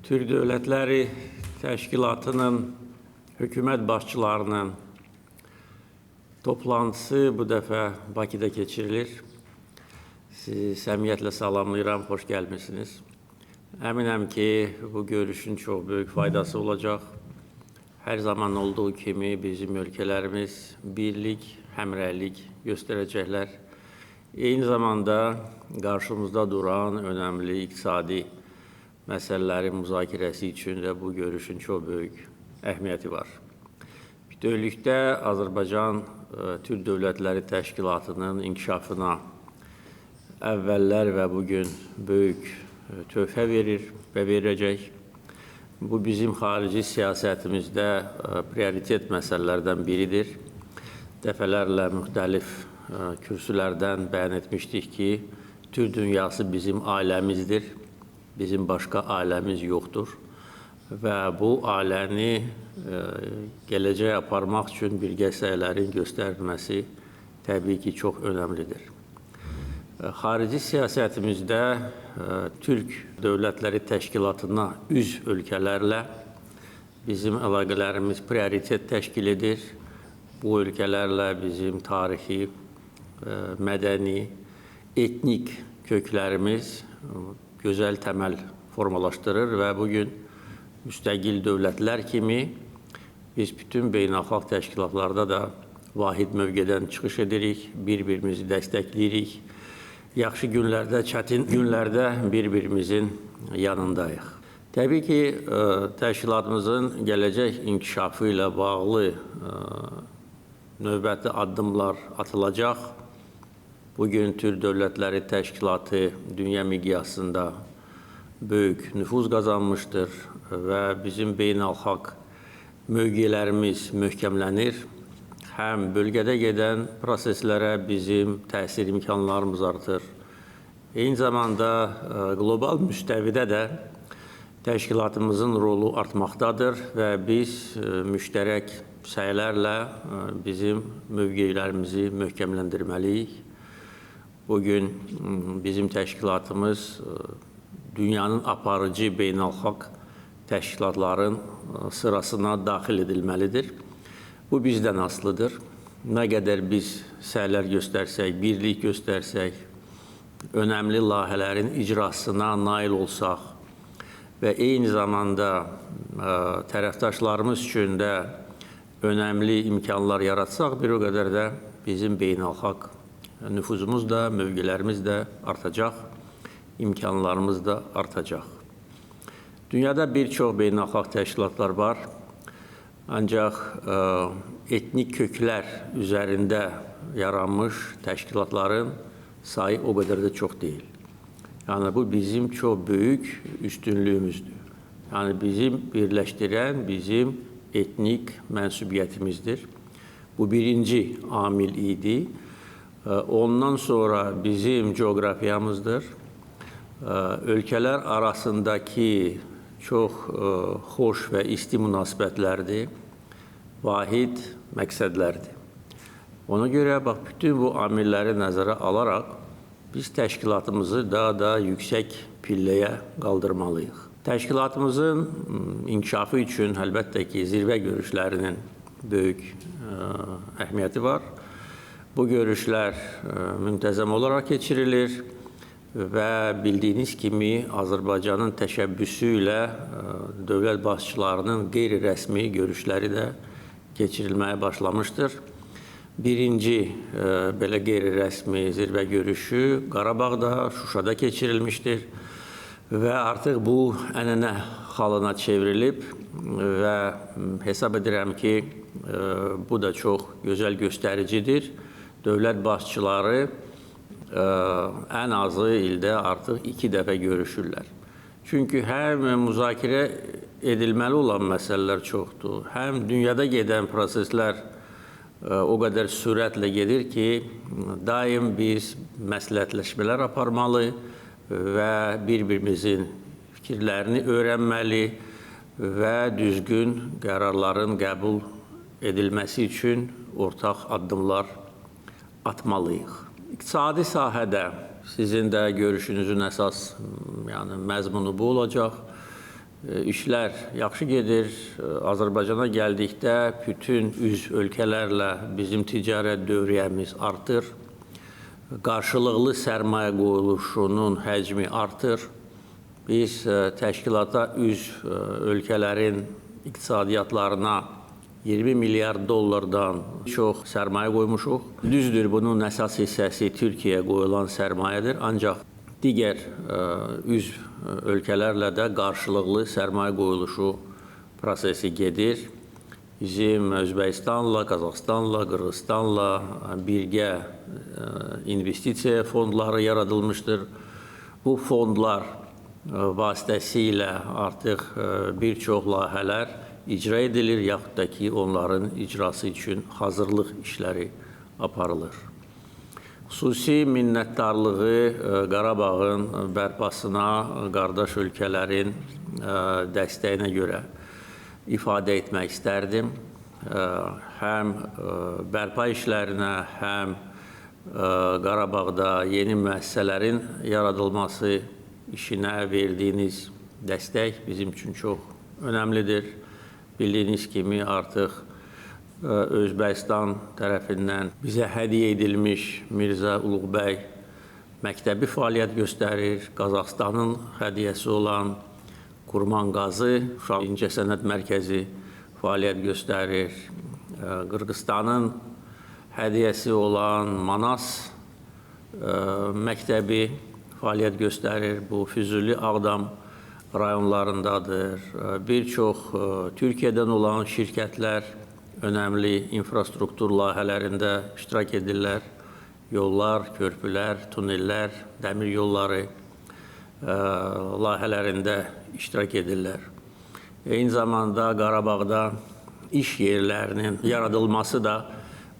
Türk Dövlətləri Təşkilatının hökumət başçılarının toplantısı bu dəfə Bakıda keçirilir. Sizi səmiyyətlə salamlayıram, xoş gəlmişsiniz. Əminəm ki, bu görüşün çox böyük faydası olacaq. Hər zaman olduğu kimi bizim ölkələrimiz birlik, həmrəylik göstərəcəklər. Eyni zamanda qarşımızda duran önəmli iqtisadi məsələlərin müzakirəsi üçün də bu görüşün çox böyük əhəmiyyəti var. Bütövlükdə Azərbaycan Türk Dövlətləri Təşkilatının inkişafına əvvəllər və bugün böyük töhfə verir və verəcək. Bu bizim xarici siyasətimizdə prioritet məsələlərdən biridir. Dəfələrlə müxtəlif kürsülərdən bəyan etmişdik ki, Türk dünyası bizim ailəmizdir. Bizim başqa ailəmiz yoxdur və bu ailəni gələcəyə aparmaq üçün birgə səylərin göstərilməsi təbii ki, çox önəmlidir. Xarici siyasətimizdə Türk Dövlətləri Təşkilatına üzv ölkələrlə bizim əlaqələrimiz prioritet təşkil edir. Bu ölkələrlə bizim tarixi, mədəni, etnik köklərimiz gözəl təməl formalaşdırır və bugün müstəqil dövlətlər kimi biz bütün beynəlxalq təşkilatlarda da vahid mövqedən çıxış edirik, bir-birimizi dəstəkləyirik. Yaxşı günlərdə, çətin günlərdə bir-birimizin yanındayıq. Təbii ki, təşkilatımızın gələcək inkişafı ilə bağlı növbəti addımlar atılacaq. Bugün Türk Dövlətləri Təşkilatı dünya miqyasında böyük nüfuz qazanmışdır və bizim beynəlxalq mövqelərimiz möhkəmlənir. Həm bölgədə gedən proseslərə bizim təsir imkanlarımız artır. Eyni zamanda qlobal müstəvidə də təşkilatımızın rolu artmaqdadır və biz müştərək səylərlə bizim mövqelərimizi möhkəmləndirməliyik. Bugün bizim təşkilatımız dünyanın aparıcı beynəlxalq təşkilatların sırasına daxil edilməlidir. Bu bizdən asılıdır. Nə qədər biz səylər göstərsək, birlik göstərsək, önəmli layihələrin icrasına nail olsaq və eyni zamanda tərəfdaşlarımız üçün də önəmli imkanlar yaratsaq, bir o qədər də bizim beynəlxalq nüfuzumuz da, mövqelərimiz də artacaq, imkanlarımız da artacaq. Dünyada bir çox beynəlxalq təşkilatlar var, ancaq etnik köklər üzərində yaranmış təşkilatların sayı o qədər də çox deyil. Yəni, bu bizim çox böyük üstünlüyümüzdür. Yəni, bizim birləşdirən bizim etnik mənsubiyyətimizdir. Bu birinci amil idi. Ondan sonra bizim coğrafiyamızdır. Ölkələr arasındakı çox xoş və isti münasibətlərdir, vahid məqsədlərdir. Ona görə, bütün bu amilləri nəzərə alaraq, biz təşkilatımızı daha da yüksək pilləyə qaldırmalıyıq. Təşkilatımızın inkişafı üçün əlbəttə ki, zirvə görüşlərinin böyük əhəmiyyəti var. Bu görüşlər müntəzəm olaraq keçirilir və bildiyiniz kimi Azərbaycanın təşəbbüsü ilə dövlət başçılarının qeyri-rəsmi görüşləri də keçirilməyə başlamışdır. Birinci belə qeyri-rəsmi zirvə görüşü Qarabağda, Şuşada keçirilmişdir və artıq bu ənənə halına çevrilib və hesab edirəm ki, bu da çox gözəl göstəricidir. Dövlət başçıları ən azı ildə artıq 2 dəfə görüşürlər. Çünki həm müzakirə edilməli olan məsələlər çoxdur, həm dünyada gedən proseslər o qədər sürətlə gedir ki, daim biz məsləhətləşmələr aparmalı və bir-birimizin fikirlərini öyrənməli və düzgün qərarların qəbul edilməsi üçün ortaq addımlar atmalıyıq. İqtisadi sahədə sizin də görüşünüzün əsas məzmunu bu olacaq işlər yaxşı gedir. Azərbaycana gəldikdə bütün üzv ölkələrlə bizim ticarət dövriyyəmiz artır. Qarşılıqlı sərmayə qoyuluşunun həcmi artır. Biz təşkilata üzv ölkələrin iqtisadiyyatlarına 20 milyard dollardan çox sərmayə qoymuşuq. Düzdür, bunun əsas hissəsi Türkiyəyə qoyulan sərmayədir. Ancaq digər üzv ölkələrlə də qarşılıqlı sərmayə qoyuluşu prosesi gedir. Bizim Özbəkistanla, Qazaxıstanla, Qırğızstanla birgə investisiya fondları yaradılmışdır. Bu fondlar vasitəsilə artıq bir çox layihələr icra edilir, yaxud da ki, onların icrası üçün hazırlıq işləri aparılır. Xüsusi minnətdarlığı Qarabağın bərpasına qardaş ölkələrin dəstəyinə görə ifadə etmək istərdim. Həm bərpa işlərinə, həm Qarabağda yeni müəssisələrin yaradılması işinə verdiyiniz dəstək bizim üçün çox önəmlidir. Bildiyiniz kimi artıq Özbəkistan tərəfindən bizə hədiyyə edilmiş Mirzə Uluqbəy məktəbi fəaliyyət göstərir. Qazaxıstanın hədiyyəsi olan Kurmanqazı Uşaq İncəsənət Mərkəzi fəaliyyət göstərir. Qırğızstanın hədiyyəsi olan Manas məktəbi fəaliyyət göstərir. Bu Füzuli, Ağdam rayonlarındadır. Bir çox Türkiyədən olan şirkətlər önəmli infrastruktur layihələrində iştirak edirlər. Yollar, körpülər, tunellər, dəmir yolları layihələrində iştirak edirlər. Eyni zamanda Qarabağda iş yerlərinin yaradılması da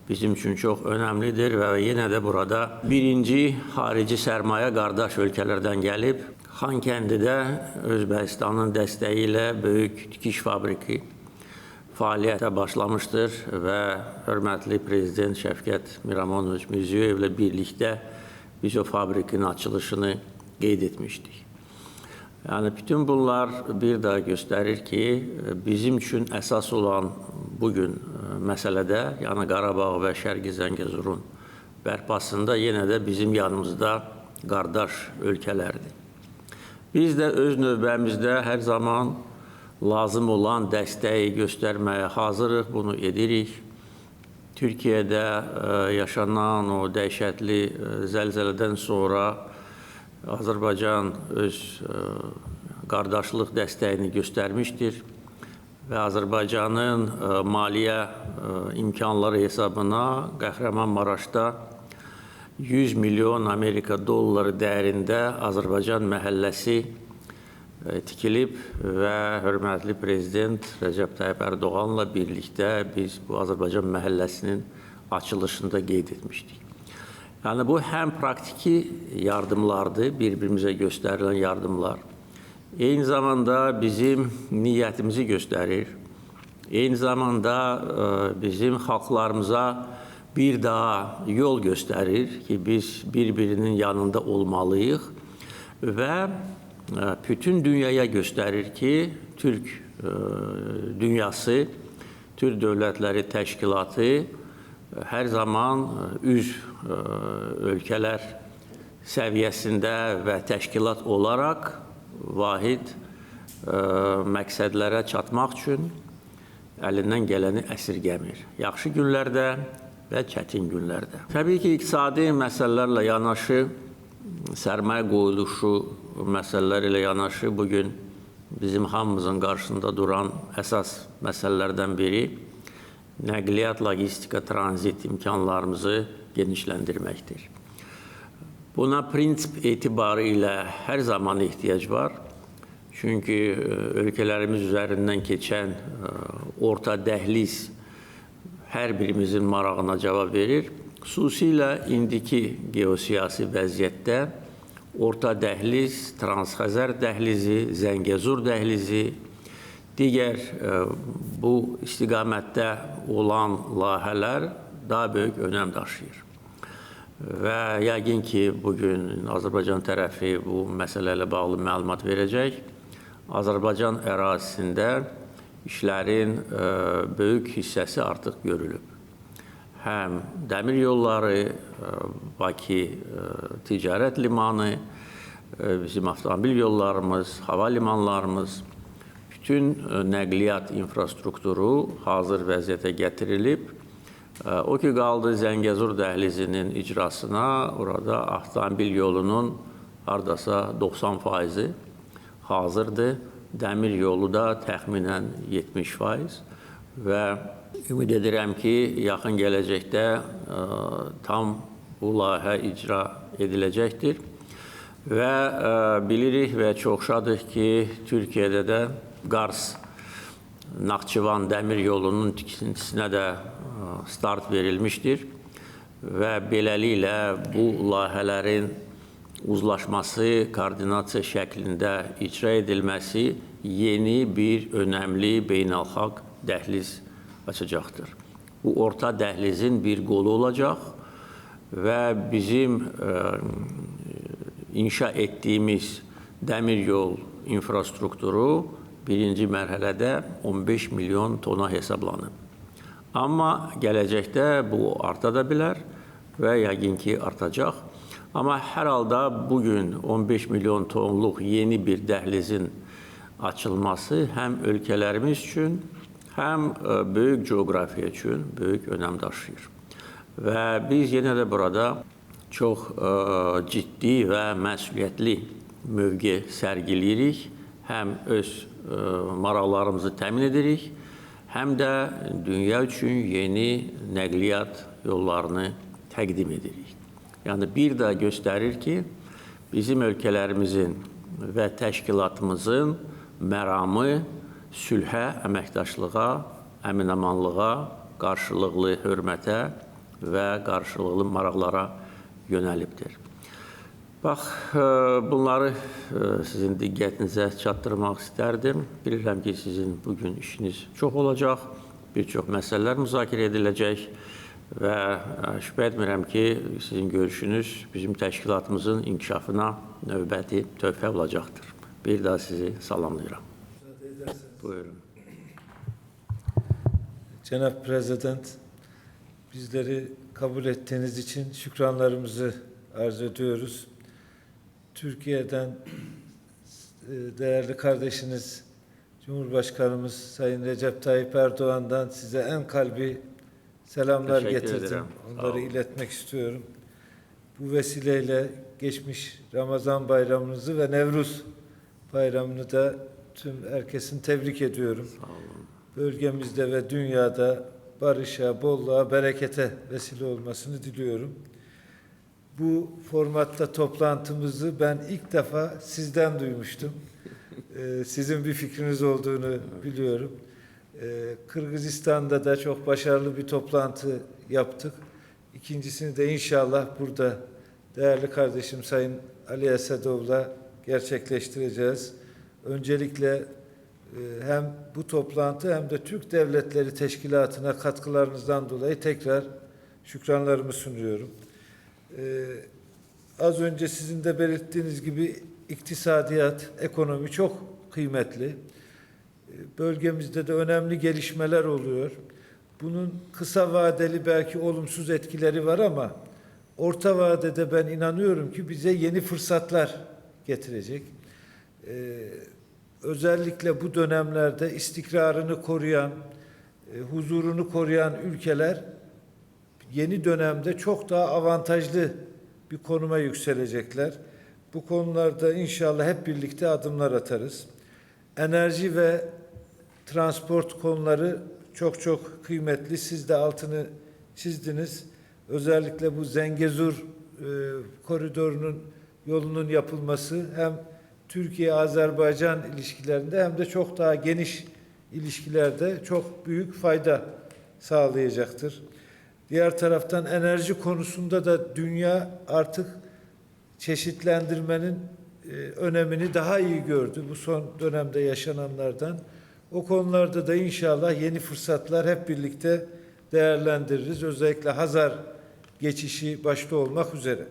bizim üçün çox önəmlidir və yenə də burada birinci xarici sərmayə qardaş ölkələrdən gəlib. Xankəndidə Özbəkistanın dəstəyi ilə böyük tikiş fabriki fəaliyyətə başlamışdır və hörmətli Prezident Şəfqət Miramonoviç Mirziyoyevlə birlikdə biz o fabrikin açılışını qeyd etmişdik. Yəni, bütün bunlar bir daha göstərir ki, bizim üçün əsas olan bugün məsələdə, yəni Qarabağ və Şərqi Zəngəzurun bərpasında yenə də bizim yanımızda qardaş ölkələrdir. Biz də öz növbəmizdə hər zaman lazım olan dəstəyi göstərməyə hazırıq, bunu edirik. Türkiyədə yaşanan o dəhşətli zəlzələdən sonra Azərbaycan öz qardaşlıq dəstəyini göstərmişdir və Azərbaycanın maliyyə imkanları hesabına Qəhrəmanmaraşda 100 milyon Amerika dolları dəyərində Azərbaycan məhəlləsi tikilib və hörmətli Prezident Rəcəb Tayyip Ərdoğanla birlikdə biz bu Azərbaycan məhəlləsinin açılışında qeyd etmişdik. Yəni, bu həm praktiki yardımlardır, bir-birimizə göstərilən yardımlar. Eyni zamanda bizim niyyətimizi göstərir. Eyni zamanda bizim xalqlarımıza bir daha yol göstərir ki, biz bir-birinin yanında olmalıyıq və bütün dünyaya göstərir ki, Türk dünyası, Türk Dövlətləri Təşkilatı hər zaman üzv ölkələr səviyyəsində və təşkilat olaraq vahid məqsədlərə çatmaq üçün əlindən gələni əsirgəmir. Yaxşı günlərdə və çətin günlərdə. Təbii ki, iqtisadi məsələlərlə yanaşı, sərmayə qoyuluşu məsələləri ilə yanaşı bugün bizim hamımızın qarşısında duran əsas məsələlərdən biri nəqliyyat, logistika, tranzit imkanlarımızı genişləndirməkdir. Buna prinsip etibarı ilə hər zaman ehtiyac var. Çünki ölkələrimiz üzərindən keçən orta dəhliz hər birimizin marağına cavab verir. Xüsusilə indiki geosiyasi vəziyyətdə orta dəhliz, Transxəzər dəhlizi, Zəngəzur dəhlizi, digər bu istiqamətdə olan layihələr daha böyük önəm daşıyır. Və yəqin ki, bugün Azərbaycan tərəfi bu məsələ ilə bağlı məlumat verəcək. Azərbaycan ərazisində işlərin böyük hissəsi artıq görülüb. Həm dəmir yolları, Bakı ticarət limanı, bizim avtomobil yollarımız, hava limanlarımız, bütün nəqliyyat infrastrukturu hazır vəziyyətə gətirilib. O ki, qaldı Zəngəzur dəhlizinin icrasına, orada avtomobil yolunun hardasa 90% hazırdır. Dəmir yolu da təxminən 70% və ümid edirəm ki, yaxın gələcəkdə tam bu layihə icra ediləcəkdir. Və bilirik və çox şadıq ki, Türkiyədə də Qars-Naxçıvan dəmir yolunun tikintisinə də start verilmişdir və beləliklə bu layihələrin uzlaşması, koordinasiya şəklində icra edilməsi yeni bir önəmli beynəlxalq dəhliz açacaqdır. Bu orta dəhlizin bir qolu olacaq və bizim inşa etdiyimiz dəmir yol infrastrukturu birinci mərhələdə 15 milyon tona hesablanıb. Amma gələcəkdə bu arta da bilər və yəqin ki, artacaq. Amma hər halda bugün 15 milyon tonluq yeni bir dəhlizin açılması həm ölkələrimiz üçün, həm böyük coğrafiya üçün böyük önəm daşıyır. Və biz yenə də burada çox ciddi və məsuliyyətli mövqe sərgiləyirik. Həm öz maraqlarımızı təmin edirik, həm də dünya üçün yeni nəqliyyat yollarını təqdim edirik. Yəni, bir də göstərir ki, bizim ölkələrimizin və təşkilatımızın məramı sülhə, əməkdaşlığa, əmin-amanlığa, qarşılıqlı hörmətə və qarşılıqlı maraqlara yönəlibdir. Bax, bunları sizin diqqətinizə çatdırmaq istərdim. Bilirəm ki, sizin bugün işiniz çox olacaq, bir çox məsələlər müzakirə ediləcək. Və şübhə etmirəm ki, sizin görüşünüz bizim təşkilatımızın inkişafına növbəti töhfə olacaqdır. Bir daha sizi salamlayıram. Buyurun. Cenab Prezident, bizleri kabul ettiğiniz için şükranlarımızı arz ediyoruz. Türkiye'den değerli kardeşiniz Cumhurbaşkanımız Sayın Recep Tayyip Erdoğan'dan size en kalbi selamlar getirdim. Onları iletmek istiyorum. Bu vesileyle geçmiş Ramazan bayramınızı ve Nevruz bayramını da tüm herkesin tebrik ediyorum. Sağ olun. Bölgemizde ve dünyada barışa, bolluğa, berekete vesile olmasını diliyorum. Bu formatta toplantımızı ben ilk defa sizden duymuştum. Sizin bir fikriniz olduğunu biliyorum. Kırgızistan'da da çok başarılı bir toplantı yaptık. İkincisini de inşallah burada değerli kardeşim Sayın Ali Esedov'la gerçekleştireceğiz. Öncelikle hem bu toplantı hem de Türk Devletleri Teşkilatı'na katkılarınızdan dolayı tekrar şükranlarımı sunuyorum. Az önce sizin de belirttiğiniz gibi iktisadiyat, ekonomi çok kıymetli. Bölgemizde de önemli gelişmeler oluyor. Bunun kısa vadeli belki olumsuz etkileri var ama orta vadede ben inanıyorum ki bize yeni fırsatlar getirecek. Özellikle bu dönemlerde istikrarını koruyan, huzurunu koruyan ülkeler yeni dönemde çok daha avantajlı bir konuma yükselecekler. Bu konularda inşallah hep birlikte adımlar atarız. Enerji ve transport konuları çok çok kıymetli. Siz de altını çizdiniz. Özellikle bu Zengezur koridorunun yolunun yapılması hem Türkiye-Azerbaycan ilişkilerinde hem de çok daha geniş ilişkilerde çok büyük fayda sağlayacaktır. Diğer taraftan enerji konusunda da dünya artık çeşitlendirmenin önemini daha iyi gördü bu son dönemde yaşananlardan. O konularda da inşallah yeni fırsatlar hep birlikte değerlendiririz. Özellikle Hazar geçişi başta olmak üzere.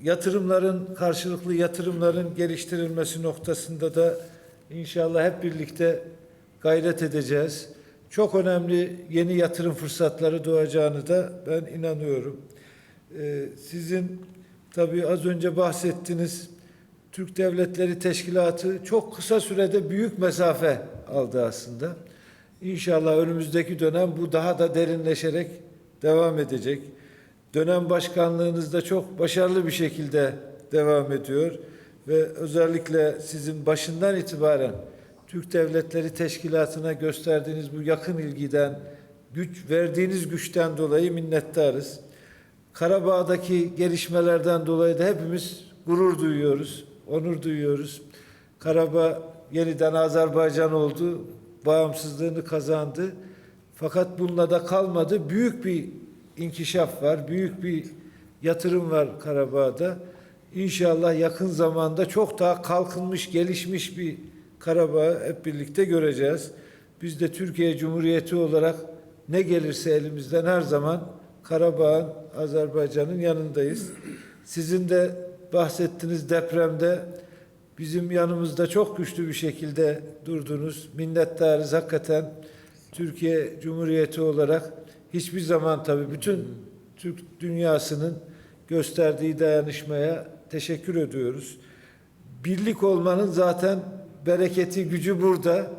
Yatırımların, karşılıklı yatırımların geliştirilmesi noktasında da inşallah hep birlikte gayret edeceğiz. Çok önemli yeni yatırım fırsatları doğacağını da ben inanıyorum. Sizin tabii az önce bahsettiğiniz Türk Devletleri Teşkilatı çok kısa sürede büyük mesafe aldı aslında. İnşallah önümüzdeki dönem bu daha da derinleşerek devam edecek. Dönem başkanlığınızda çok başarılı bir şekilde devam ediyor ve özellikle sizin başından itibaren Türk Devletleri Teşkilatı'na gösterdiğiniz bu yakın ilgiden, verdiğiniz güçten dolayı minnettarız. Karabağ'daki gelişmelerden dolayı da hepimiz gurur duyuyoruz, onur duyuyoruz. Karabağ yeniden Azerbaycan oldu, bağımsızlığını kazandı. Fakat bununla da kalmadı. Büyük bir inkişaf var, büyük bir yatırım var Karabağ'da. İnşallah yakın zamanda çok daha kalkınmış, gelişmiş bir Karabağ'ı hep birlikte göreceğiz. Biz de Türkiye Cumhuriyeti olarak ne gelirse elimizden her zaman Karabağ'ın, Azerbaycan'ın yanındayız. Sizin de bahsettiğiniz depremde bizim yanımızda çok güçlü bir şekilde durdunuz. Minnettarız hakikaten. Türkiye Cumhuriyeti olarak hiçbir zaman tabii bütün Türk dünyasının gösterdiği dayanışmaya teşekkür ediyoruz. Birlik olmanın zaten bereketi, gücü burada.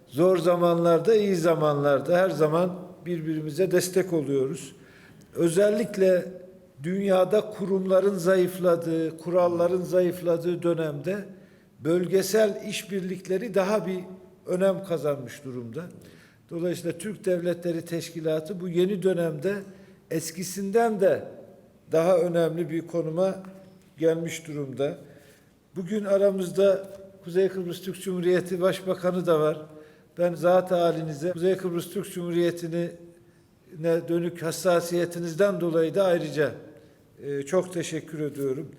Zor zamanlarda, iyi zamanlarda her zaman birbirimize destek oluyoruz. Özellikle dünyada kurumların zayıfladığı, kuralların zayıfladığı dönemde bölgesel işbirlikleri daha bir önem kazanmış durumda. Dolayısıyla Türk Devletleri Teşkilatı bu yeni dönemde eskisinden de daha önemli bir konuma gelmiş durumda. Bugün aramızda Kuzey Kıbrıs Türk Cumhuriyeti Başbakanı da var. Ben zat-ı halinize Kuzey Kıbrıs Türk Cumhuriyeti'ne dönük hassasiyetinizden dolayı da ayrıca çok teşekkür ediyorum.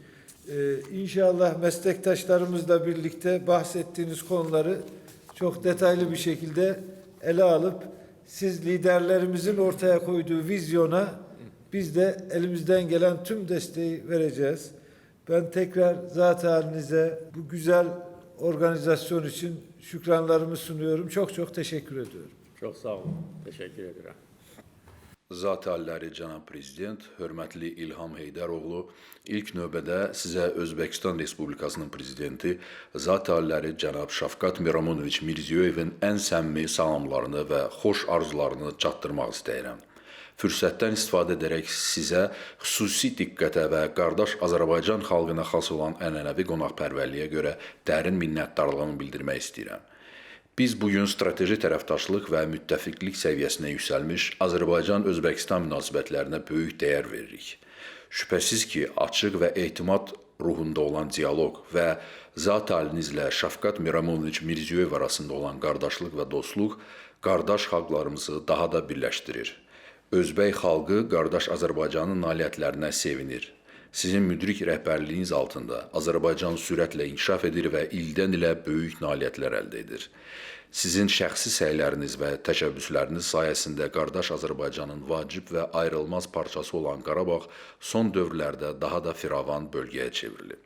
İnşallah meslektaşlarımızla birlikte bahsettiğiniz konuları çok detaylı bir şekilde ele alıp siz liderlerimizin ortaya koyduğu vizyona biz de elimizden gelen tüm desteği vereceğiz. Ben tekrar zat-ı halinize bu güzel organizasyon için şükranlarımı sunuyorum. Çok çok teşekkür ediyorum. Çok sağ olun. Teşekkür ederim. Zat halləri cənab prezident, hörmətli İlham Heydəroğlu, ilk növbədə sizə Özbəkistan Respublikasının prezidenti, zat halləri cənab Şavkat Miramonoviç Mirziyoyevin ən səmimi salamlarını və xoş arzularını çatdırmaq istəyirəm. Fürsətdən istifadə edərək sizə xüsusi diqqətə və qardaş Azərbaycan xalqına xas olan ənənəvi qonaqpərvərliyə görə dərin minnətdarlığımı bildirmək istəyirəm. Biz bugün strateji tərəfdaşlıq və müttəfiqlik səviyyəsinə yüksəlmiş Azərbaycan-Özbəkistan münasibətlərinə böyük dəyər veririk. Şübhəsiz ki, açıq və etimad ruhunda olan diyaloq və zat halinizlə Şavkat Miramonoviç Mirziyoyev arasında olan qardaşlıq və dostluq qardaş xalqlarımızı daha da birləşdirir. Özbək xalqı qardaş Azərbaycanın nailiyyətlərinə sevinir. Sizin müdrik rəhbərliyiniz altında Azərbaycan sürətlə inkişaf edir və ildən ilə böyük nailiyyətlər əldə edir. Sizin şəxsi səyləriniz və təşəbbüsləriniz sayəsində qardaş Azərbaycanın vacib və ayrılmaz parçası olan Qarabağ son dövrlərdə daha da firavan bölgəyə çevrilib.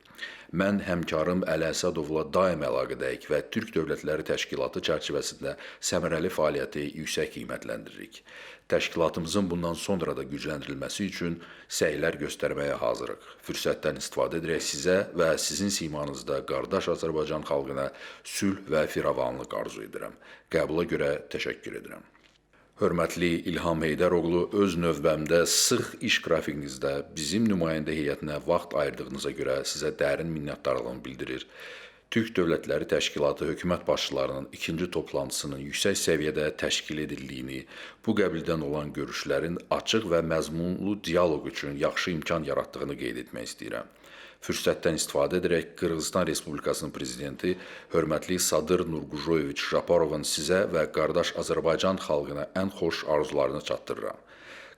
Mən həmkarım Əli Əsədovla daim əlaqədəyik və Türk Dövlətləri Təşkilatı çərçivəsində səmərəli fəaliyyəti yüksək qiymətləndiririk. Təşkilatımızın bundan sonra da gücləndirilməsi üçün səylər göstərməyə hazırıq. Fürsətdən istifadə edərək sizə və sizin simanızda qardaş Azərbaycan xalqına sülh və firavanlıq arzu edirəm. Qəbula görə təşəkkür edirəm. Hörmətli İlham Heydəroğlu, öz növbəmdə sıx iş qrafikinizdə bizim nümayəndə heyətinə vaxt ayırdığınıza görə sizə dərin minnətdarlığımı bildirir. Türk Dövlətləri Təşkilatı hökumət başçılarının ikinci toplantısının yüksək səviyyədə təşkil edildiyini, bu qəbildən olan görüşlərin açıq və məzmunlu dialoq üçün yaxşı imkan yaratdığını qeyd etmək istəyirəm. Fürsətdən istifadə edərək Qırğızstan Respublikasının prezidenti hörmətli Sadır Nurqujoyeviç Japarovun sizə və qardaş Azərbaycan xalqına ən xoş arzularını çatdırıram.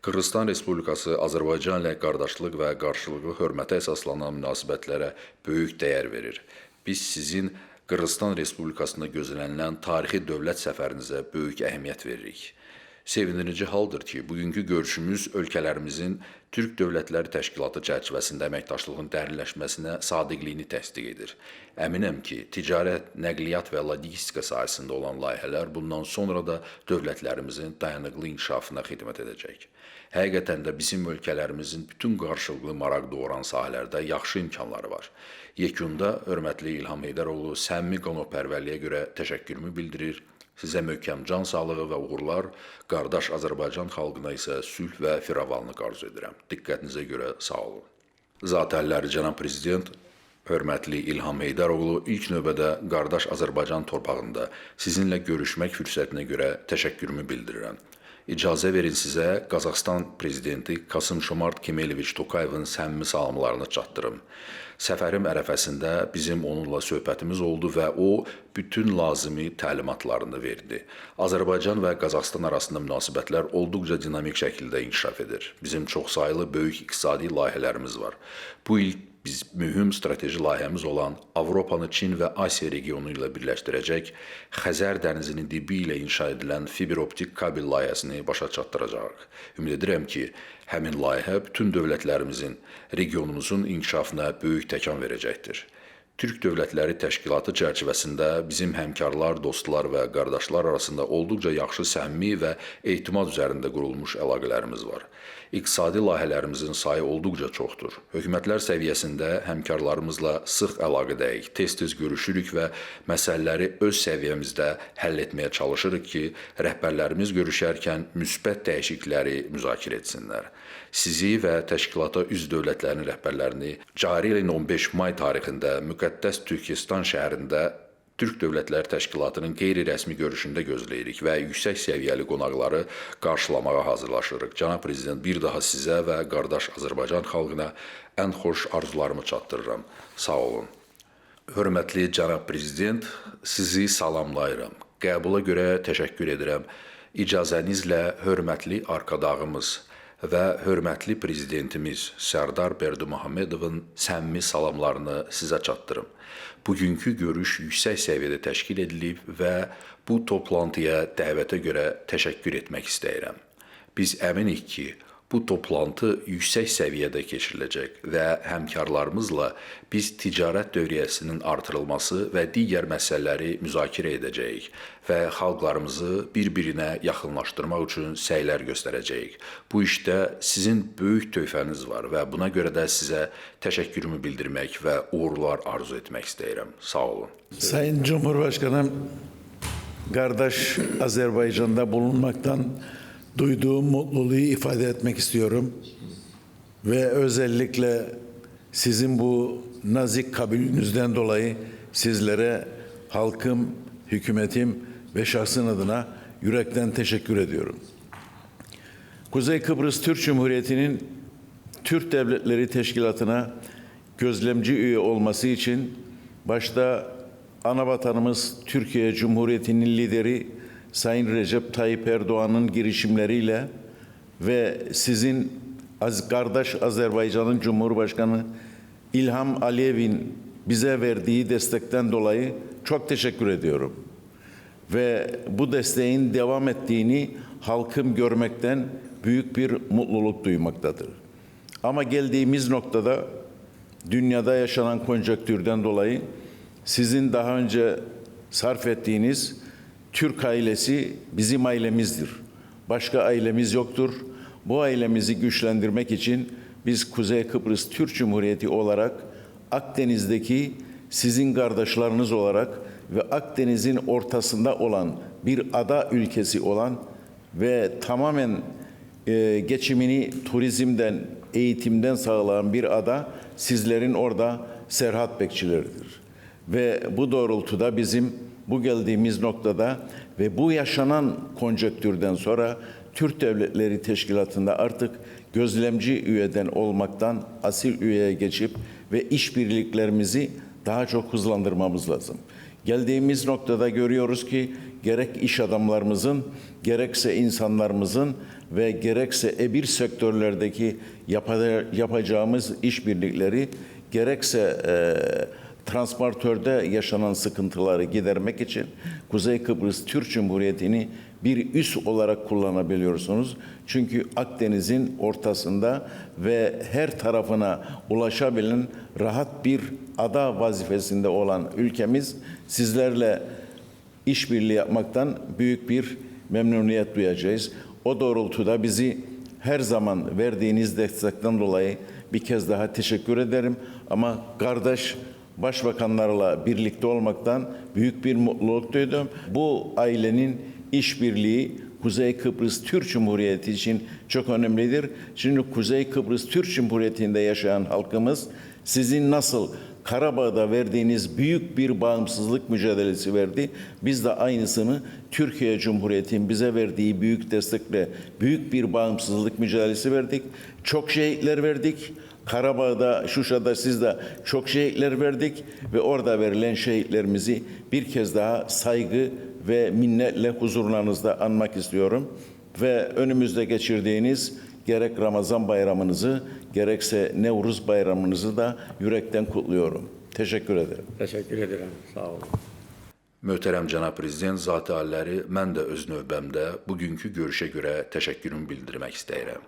Qırğızstan Respublikası Azərbaycan ilə qardaşlıq və qarşılıqlı hörmətə əsaslanan münasibətlərə böyük dəyər verir. Biz sizin Qırğızstan Respublikasında gözlənilən tarixi dövlət səfərinizə böyük əhəmiyyət veririk. Sevindirici haldır ki, bugünkü görüşümüz ölkələrimizin Türk Dövlətləri Təşkilatı çərçivəsində əməkdaşlığın dərinləşməsinə sadiqliyini təsdiq edir. Əminəm ki, ticarət, nəqliyyat və logistika sahəsində olan layihələr bundan sonra da dövlətlərimizin dayanıqlı inkişafına xidmət edəcək. Həqiqətən də bizim ölkələrimizin bütün qarşılıqlı maraq doğuran sahələrdə yaxşı imkanları var. Yekunda hörmətli İlham Heydəroğlu səmimi qanunpərvərliyə görə təşəkkürümü bildirir. Sizə möhkəm can sağlığı və uğurlar, qardaş Azərbaycan xalqına isə sülh və firavanlıq arzu edirəm. Diqqətinizə görə sağ olun. Zatəlləri cənab Prezident, hörmətli İlham Heydəroğlu, ilk növbədə qardaş Azərbaycan torpağında sizinlə görüşmək fürsətinə görə təşəkkürümü bildirirəm. İcazə verin sizə Qazaxıstan Prezidenti Kasım-Jomart Kemeleviç Tokayevin səmimi salamlarını çatdırım. Səfərim ərəfəsində bizim onunla söhbətimiz oldu və o bütün lazımi təlimatlarını verdi. Azərbaycan və Qazaxıstan arasında münasibətlər olduqca dinamik şəkildə inkişaf edir. Bizim çoxsaylı böyük iqtisadi layihələrimiz var. Bu il biz mühüm strateji layihəmiz olan Avropanı Çin və Asiya regionu ilə birləşdirəcək Xəzər dənizinin dibi ilə inşa edilən fiberoptik kabel layihəsini başa çatdıracağıq. Ümid edirəm ki, həmin layihə bütün dövlətlərimizin, regionumuzun inkişafına böyük təkan verəcəkdir. Türk Dövlətləri Təşkilatı çərçivəsində bizim həmkarlar, dostlar və qardaşlar arasında olduqca yaxşı səmimi və etimad üzərində qurulmuş əlaqələrimiz var. İqtisadi layihələrimizin sayı olduqca çoxdur. Hökumətlər səviyyəsində həmkarlarımızla sıx əlaqədəyik, tez-tez görüşürük və məsələləri öz səviyyəmizdə həll etməyə çalışırıq ki, rəhbərlərimiz görüşərkən müsbət dəyişiklikləri müzakirə etsinlər. Sizi və təşkilata üzv dövlətlərin rəhbərlərini cari ilin 15 may tarixində müqəddəs Türkistan şəhərində Türk Dövlətləri Təşkilatının qeyri-rəsmi görüşündə gözləyirik və yüksək səviyyəli qonaqları qarşılamağa hazırlaşırıq. Cənab Prezident, bir daha sizə və qardaş Azərbaycan xalqına ən xoş arzularımı çatdırıram. Sağ olun. Hörmətli Cənab Prezident, sizi salamlayıram. Qəbula görə təşəkkür edirəm. İcazənizlə hörmətli arqadağımız və hörmətli Prezidentimiz Sərdar Berdimuhamedovun səmimi salamlarını sizə çatdırım. Bugünkü görüş yüksək səviyyədə təşkil edilib və bu toplantıya dəvətə görə təşəkkür etmək istəyirəm. Biz əminik ki, bu toplantı yüksək səviyyədə keçiriləcək və həmkarlarımızla biz ticarət dövriyyəsinin artırılması və digər məsələləri müzakirə edəcəyik və xalqlarımızı bir-birinə yaxınlaşdırmaq üçün səylər göstərəcəyik. Bu işdə sizin böyük töhfəniz var və buna görə də sizə təşəkkürümü bildirmək və uğurlar arzu etmək istəyirəm. Sağ olun. Sayın Cumhurbaşkanım, kardeş Azerbaycan'da bulunmaktan duyduğum mutluluğu ifade etmek istiyorum. Ve özellikle sizin bu nazik kabulünüzden dolayı sizlere halkım, hükümetim ve şahsın adına yürekten teşekkür ediyorum. Kuzey Kıbrıs Türk Cumhuriyeti'nin Türk Devletleri Teşkilatı'na gözlemci üye olması için başta anavatanımız Türkiye Cumhuriyeti'nin lideri Sayın Recep Tayyip Erdoğan'ın girişimleriyle ve sizin kardeş Azerbaycan'ın Cumhurbaşkanı İlham Aliyev'in bize verdiği destekten dolayı çok teşekkür ediyorum. Ve bu desteğin devam ettiğini halkım görmekten büyük bir mutluluk duymaktadır. Ama geldiğimiz noktada dünyada yaşanan konjonktürden dolayı sizin daha önce sarf ettiğiniz Türk ailesi bizim ailemizdir. Başka ailemiz yoktur. Bu ailemizi güçlendirmek için biz Kuzey Kıbrıs Türk Cumhuriyeti olarak Akdeniz'deki sizin kardeşleriniz olarak ve Akdeniz'in ortasında olan bir ada ülkesi olan ve tamamen geçimini turizmden, eğitimden sağlayan bir ada sizlerin orada serhat bekçileridir. Ve bu doğrultuda bizim bu geldiğimiz noktada ve bu yaşanan konjonktürden sonra Türk Devletleri Teşkilatı'nda artık gözlemci üyeden olmaktan asil üyeye geçip ve işbirliklerimizi daha çok hızlandırmamız lazım. Geldiğimiz noktada görüyoruz ki gerek iş adamlarımızın, gerekse insanlarımızın ve gerekse bir sektörlerdeki yapacağımız işbirlikleri, gerekse transportörde yaşanan sıkıntıları gidermek için Kuzey Kıbrıs Türk Cumhuriyeti'ni bir üs olarak kullanabiliyorsunuz. Çünkü Akdeniz'in ortasında ve her tarafına ulaşabilen rahat bir ada vazifesinde olan ülkemiz sizlerle işbirliği yapmaktan büyük bir memnuniyet duyacağız. O doğrultuda bizi her zaman verdiğiniz destekten dolayı bir kez daha teşekkür ederim. Ama kardeş başbakanlarla birlikte olmaktan büyük bir mutluluk duydum. Bu ailenin işbirliği Kuzey Kıbrıs Türk Cumhuriyeti için çok önemlidir. Şimdi Kuzey Kıbrıs Türk Cumhuriyeti'nde yaşayan halkımız sizin nasıl Karabağ'da verdiğiniz büyük bir bağımsızlık mücadelesi verdi. Biz de aynısını Türkiye Cumhuriyeti'nin bize verdiği büyük destekle büyük bir bağımsızlık mücadelesi verdik. Çok şehitler verdik. Karabağ'da, Şuşa'da siz de çok şehitler verdik ve orada verilen şehitlerimizi bir kez daha saygı ve minnetle huzurlarınızda anmak istiyorum. Ve önümüzde geçirdiğiniz gerek Ramazan bayramınızı gerekse Nevruz bayramınızı da yürekten kutluyorum. Teşekkür ederim. Teşekkür ederim. Sağ olun. Möhtərəm cənab prezident, zat-ı aliləri, mən də öz növbəmdə bugünkü görüşə görə təşəkkürümü bildirmək istəyirəm.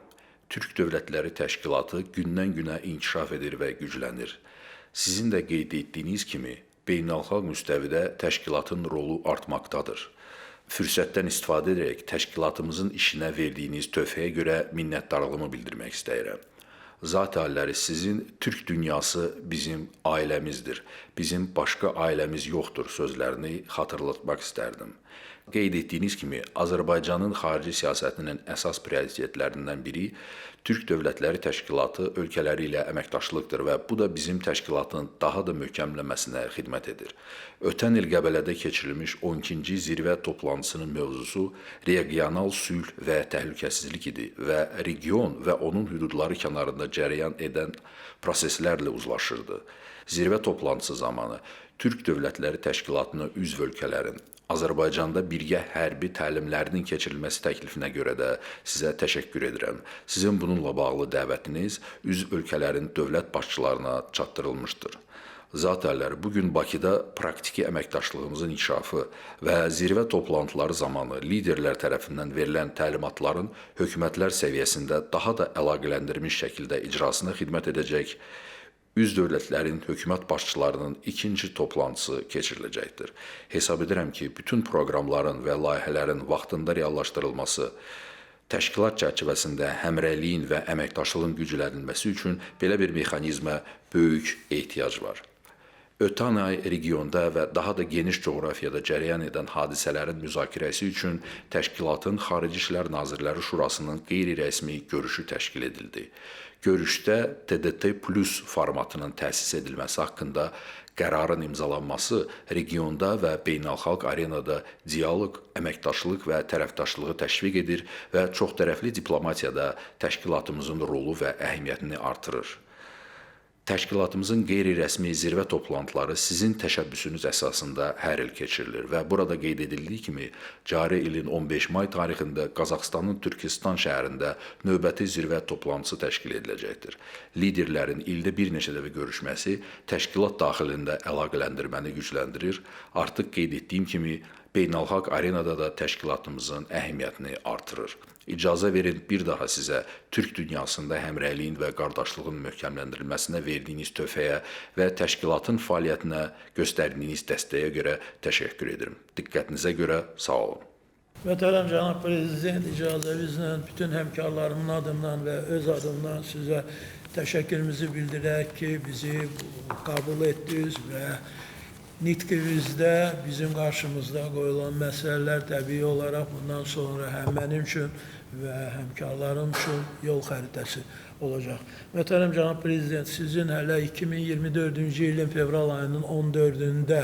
Türk Dövlətləri Təşkilatı gündən-günə inkişaf edir və güclənir. Sizin də qeyd etdiyiniz kimi, beynəlxalq müstəvidə təşkilatın rolu artmaqdadır. Fürsətdən istifadə edərək təşkilatımızın işinə verdiyiniz töhfəyə görə minnətdarlığımı bildirmək istəyirəm. Zat-ı aliləri, sizin Türk dünyası bizim ailəmizdir. Bizim başqa ailəmiz yoxdur sözlərini xatırlatmaq istərdim. Qeyd etdiyiniz kimi, Azərbaycanın xarici siyasətinin əsas prioritetlərindən biri Türk Dövlətləri Təşkilatı ölkələri ilə əməkdaşlıqdır və bu da bizim təşkilatın daha da möhkəmlənməsinə xidmət edir. Ötən il Qəbələdə keçirilmiş 12-ci zirvə toplantısının mövzusu regional sülh və təhlükəsizlik idi və region və onun hüdudları kənarında cərəyan edən proseslərlə uzlaşırdı. Zirvə toplantısı zamanı Türk Dövlətləri Təşkilatına üzv ölkələrin Azərbaycanda birgə hərbi təlimlərinin keçirilməsi təklifinə görə də sizə təşəkkür edirəm. Sizin bununla bağlı dəvətiniz üzv ölkələrin dövlət başçılarına çatdırılmışdır. Zat-ı aliləri, bugün Bakıda praktiki əməkdaşlığımızın inkişafı və zirvə toplantıları zamanı liderlər tərəfindən verilən təlimatların hökumətlər səviyyəsində daha da əlaqələndirilmiş şəkildə icrasına xidmət edəcək üz dövlətlərin hökumət başçılarının ikinci toplantısı keçiriləcəkdir. Hesab edirəm ki, bütün proqramların və layihələrin vaxtında reallaşdırılması, təşkilat çərçivəsində həmrəyliyin və əməkdaşlığın güclənilməsi üçün belə bir mexanizmə böyük ehtiyac var. Ötən ay regionda və daha da geniş coğrafiyada cərəyan edən hadisələrin müzakirəsi üçün təşkilatın Xarici İşlər Nazirləri Şurasının qeyri-rəsmi görüşü təşkil edildi. Görüşdə TDT Plus formatının təsis edilməsi haqqında qərarın imzalanması regionda və beynəlxalq arenada dialoq, əməkdaşlıq və tərəfdaşlığı təşviq edir və çoxtərəfli diplomatiyada təşkilatımızın rolu və əhəmiyyətini artırır. Təşkilatımızın qeyri-rəsmi zirvə toplantıları sizin təşəbbüsünüz əsasında hər il keçirilir və burada qeyd edildiyi kimi, cari ilin 15 may tarixində Qazaxıstanın Türkistan şəhərində növbəti zirvə toplantısı təşkil ediləcəkdir. Liderlərin ildə bir neçə dəfə görüşməsi təşkilat daxilində əlaqələndirməni gücləndirir. Artıq qeyd etdiyim kimi, beynəlxalq arenada da təşkilatımızın əhəmiyyətini artırır. İcazə verin bir daha sizə Türk dünyasında həmrəyliyin və qardaşlığın möhkəmləndirilməsinə verdiyiniz töhfəyə və təşkilatın fəaliyyətinə göstərdiyiniz dəstəyə görə təşəkkür edirəm. Diqqətinizə görə sağ olun. Möhtərəm cənab prezident, icazənizlə bütün həmkarlarımın adından və öz adımdan sizə təşəkkürümüzü bildirək ki, bizi qəbul etdiniz və nitqimizdə bizim qarşımızda qoyulan məsələlər təbii olaraq bundan sonra həm mənim üçün və həmkarlarım üçün yol xəritəsi olacaq. Möhtərəm cənab prezident, sizin hələ 2024-cü ilin fevral ayının 14-də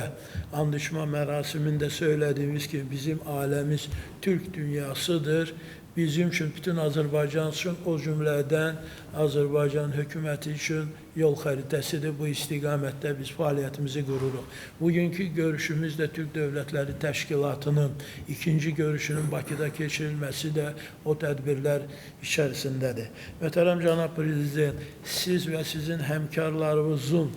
and içmə mərasimində söylədiyimiz ki, bizim ailəmiz Türk dünyasıdır. Bizim üçün, bütün Azərbaycan üçün, o cümlədən Azərbaycan hökuməti üçün yol xəritəsidir. Bu istiqamətdə biz fəaliyyətimizi qururuq. Bugünkü görüşümüz də Türk Dövlətləri Təşkilatının ikinci görüşünün Bakıda keçirilməsi də o tədbirlər içərisindədir. Möhtərəm cənab prezident, siz və sizin həmkarlarınızın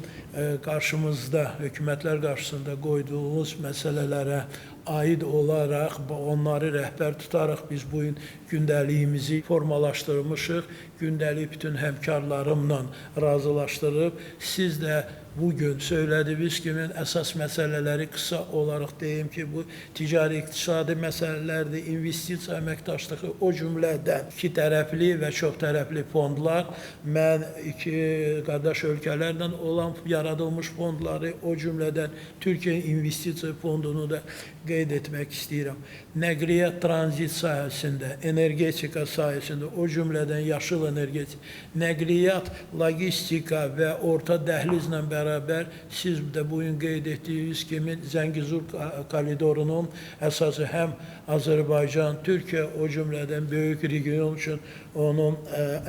qarşımızda, hökumətlər qarşısında qoyduğumuz məsələlərə aid olaraq onları rəhbər tutaraq biz bu gün gündəliyimizi formalaşdırmışıq. Gündəlik bütün həmkarlarımla razılaşdırıb. Siz də bugün söylədiyiniz kimi əsas məsələləri qısa olaraq deyim ki, bu ticari iqtisadi məsələlərdir, investisiya əməkdaşlığı, o cümlədən iki tərəfli və çox tərəfli fondlar, mən iki qardaş ölkələrlə olan yaradılmış fondları, o cümlədən Türkiyə İnvestisiya Fondunu da qeyd etmək istəyirəm. Nəqliyyat tranzit sahəsində, energetika sahəsində, o cümlədən yaşıl energetika, nəqliyyat, logistika və orta dəhlizlə bərabər siz də bugün qeyd etdiyiniz kimi Zəngəzur koridorunun əsası həm Azərbaycan, Türkiyə, o cümlədən böyük region üçün onun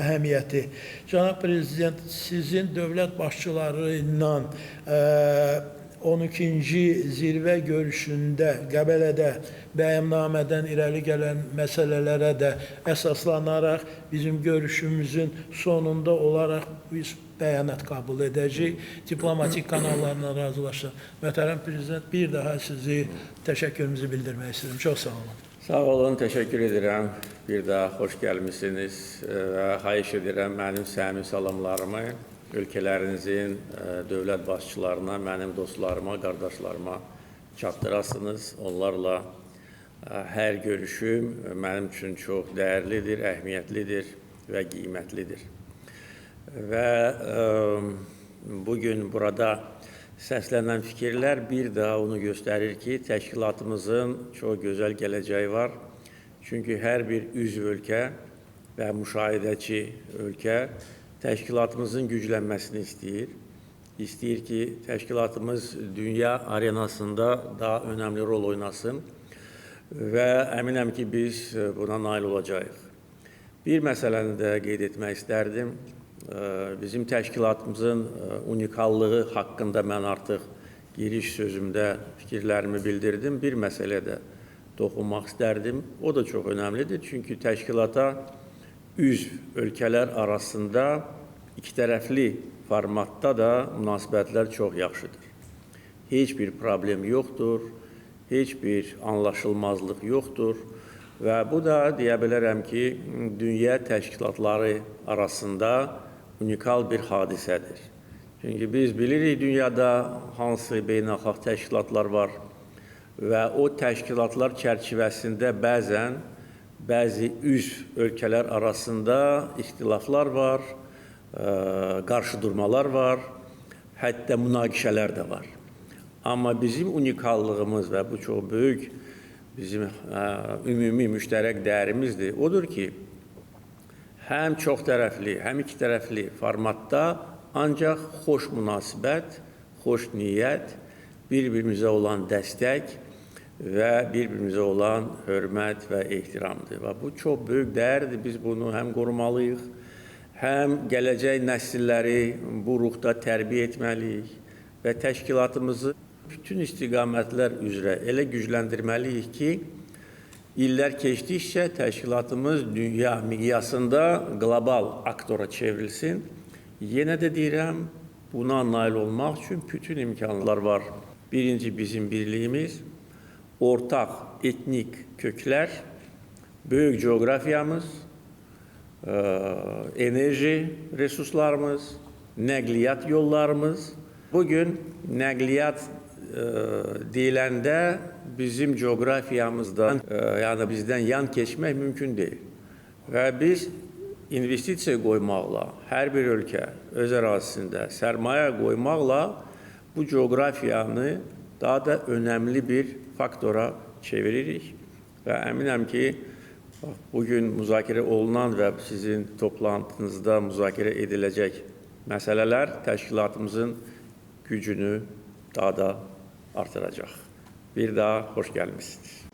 əhəmiyyəti. Cənab Prezident, sizin dövlət başçıları ilə 12-ci zirvə görüşündə Qəbələdə bəyannamədən irəli gələn məsələlərə də əsaslanaraq bizim görüşümüzün sonunda olaraq biz bəyanat qəbul edəcəyik. Diplomatik kanallarla razılaşdıq. Möhtərəm Prezident, bir daha sizi təşəkkürümüzü bildirmək istəyirəm. Çox sağ olun. Sağ olun, təşəkkür edirəm. Bir daha xoş gəlmişsiniz və xahiş edirəm mənim səmimi salamlarımı ölkələrinizin dövlət başçılarına, mənim dostlarıma, qardaşlarıma çatdırasınız. Onlarla hər görüşüm mənim üçün çox dəyərlidir, əhəmiyyətlidir və qiymətlidir. Və bugün burada səslənən fikirlər bir daha onu göstərir ki, təşkilatımızın çox gözəl gələcəyi var. Çünki hər bir üzv ölkə və müşahidəçi ölkə təşkilatımızın güclənməsini istəyir. İstəyir ki, təşkilatımız dünya arenasında daha önəmli rol oynasın və əminəm ki, biz buna nail olacağıq. Bir məsələni də qeyd etmək istərdim. Bizim təşkilatımızın unikallığı haqqında mən artıq giriş sözümdə fikirlərimi bildirdim. Bir məsələ də toxunmaq istərdim. O da çox önəmlidir. Çünki təşkilata üzv ölkələr arasında iki tərəfli formatda da münasibətlər çox yaxşıdır. Heç bir problem yoxdur, heç bir anlaşılmazlıq yoxdur və bu da deyə bilərəm ki, dünya təşkilatları arasında unikal bir hadisədir. Çünki biz bilirik dünyada hansı beynəlxalq təşkilatlar var və o təşkilatlar çərçivəsində bəzi üzv ölkələr arasında ixtilaflar var, qarşıdurmalar var, hətta münaqişələr də var. Amma bizim unikallığımız və bu çox böyük bizim ümumi müştərək dəyərimizdir. Odur ki, həm çox tərəfli, həm iki tərəfli formatda ancaq xoş münasibət, xoş niyyət, bir-birimizə olan dəstək və bir-birimizə olan hörmət və ehtiramdır. Və bu çox böyük dəyərdir. Biz bunu həm qorumalıyıq, həm gələcək nəsilləri bu ruhda tərbiyə etməliyik və təşkilatımızı bütün istiqamətlər üzrə elə gücləndirməliyik ki, illər keçdikcə təşkilatımız dünya miqyasında qlobal aktora çevrilsin. Yenə də deyirəm, buna nail olmaq üçün bütün imkanlar var. Birinci bizim birliyimiz, ortaq etnik köklər, böyük coğrafiyamız, enerji resurslarımız, nəqliyyat yollarımız. Bugün nəqliyyat deyiləndə bizim coğrafiyamızdan, yəni bizdən yan keçmək mümkün deyil. Və biz investisiya qoymaqla, hər bir ölkə öz ərazisində sərmayə qoymaqla bu coğrafiyanı daha da önəmli bir faktora çeviririk və əminəm ki, bugün müzakirə olunan və sizin toplantınızda müzakirə ediləcək məsələlər təşkilatımızın gücünü daha da artıracaq. Bir daha xoş gəlmişsiniz.